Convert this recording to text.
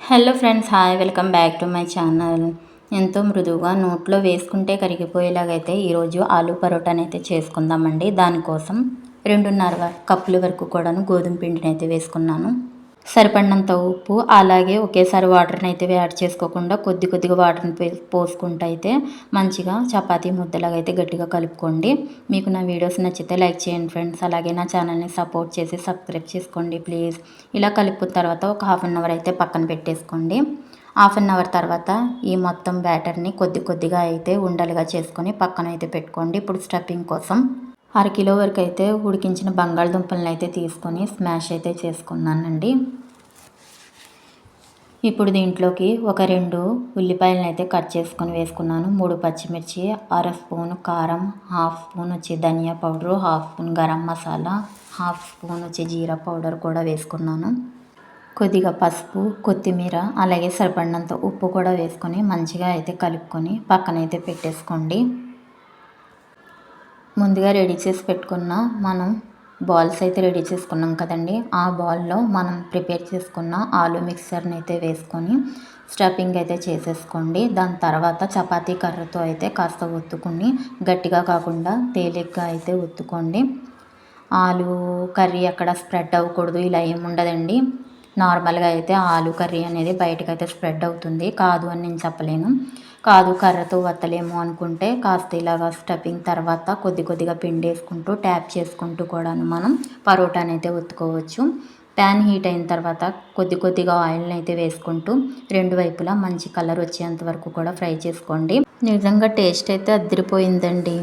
Hello friends, hi, welcome back to my channel. ఎంతో మృదువుగా నోట్లో వేసుకుంటే కరిగిపోయేలాగైతే ఈరోజు ఆలూ పరోటాని అయితే చేసుకుందామండి. దానికోసం 2.5 కప్పుల వరకు కూడాను గోధుమ పిండిని అయితే వేసుకున్నాను. సరిపడినంత ఉప్పు, అలాగే ఒకేసారి వాటర్ని అయితే యాడ్ చేసుకోకుండా కొద్ది కొద్దిగా వాటర్ని పోసుకుంటూ అయితే మంచిగా చపాతీ ముద్దలాగా అయితే గట్టిగా కలుపుకోండి. మీకు నా వీడియోస్ నచ్చితే లైక్ చేయండి ఫ్రెండ్స్. అలాగే నా ఛానల్ని సపోర్ట్ చేసి సబ్స్క్రైబ్ చేసుకోండి ప్లీజ్. ఇలా కలుపుకున్న తర్వాత ఒక హాఫ్ అన్ అవర్ అయితే పక్కన పెట్టేసుకోండి. హాఫ్ అన్ అవర్ తర్వాత ఈ మొత్తం బ్యాటర్ని కొద్ది కొద్దిగా అయితే ఉండలుగా చేసుకొని పక్కన అయితే పెట్టుకోండి. ఇప్పుడు స్టఫింగ్ కోసం అరకిలో వరకు అయితే ఉడికించిన బంగాళదుంపలను అయితే తీసుకొని స్మాష్ అయితే చేసుకున్నానండి. ఇప్పుడు దీంట్లోకి ఒక 2 ఉల్లిపాయలను అయితే కట్ చేసుకొని వేసుకున్నాను. 3 పచ్చిమిర్చి, అర స్పూను కారం, హాఫ్ స్పూన్ వచ్చి ధనియా powder, half spoon garam masala, half spoon వచ్చి జీరా పౌడర్ కూడా వేసుకున్నాను. కొద్దిగా పసుపు, కొత్తిమీర, అలాగే సరిపడినంత ఉప్పు కూడా వేసుకొని మంచిగా అయితే కలుపుకొని పక్కనైతే పెట్టేసుకోండి. ముందుగా రెడీ చేసి పెట్టుకున్న మనం బాల్స్ అయితే రెడీ చేసుకున్నాం కదండి. ఆ బాల్లో మనం ప్రిపేర్ చేసుకున్న ఆలూ మిక్సర్ని అయితే వేసుకొని స్టఫింగ్ అయితే చేసేసుకోండి. దాని తర్వాత చపాతీ కర్రతో అయితే కాస్త ఒత్తుకుని గట్టిగా కాకుండా తేలిగ్గా అయితే ఒత్తుకోండి. ఆలూ కర్రీ అక్కడ స్ప్రెడ్ అవ్వకూడదు, ఇలా ఏముండదండి. నార్మల్గా అయితే ఆలూ కర్రీ అనేది బయటకైతే స్ప్రెడ్ అవుతుంది. కాదు అని నేను చెప్పలేను. కాదు కర్రతో వత్తలేము అనుకుంటే కాస్త ఇలాగా స్టఫింగ్ తర్వాత కొద్ది కొద్దిగా పిండి వేసుకుంటూ ట్యాప్ చేసుకుంటూ కూడాను మనం పరోటాని అయితే ఒత్తుకోవచ్చు. ప్యాన్ హీట్ అయిన తర్వాత కొద్ది కొద్దిగా ఆయిల్ని అయితే వేసుకుంటూ 2 వైపులా మంచి కలర్ వచ్చేంత వరకు కూడా ఫ్రై చేసుకోండి. నిజంగా టేస్ట్ అయితే అదిరిపోయిందండి.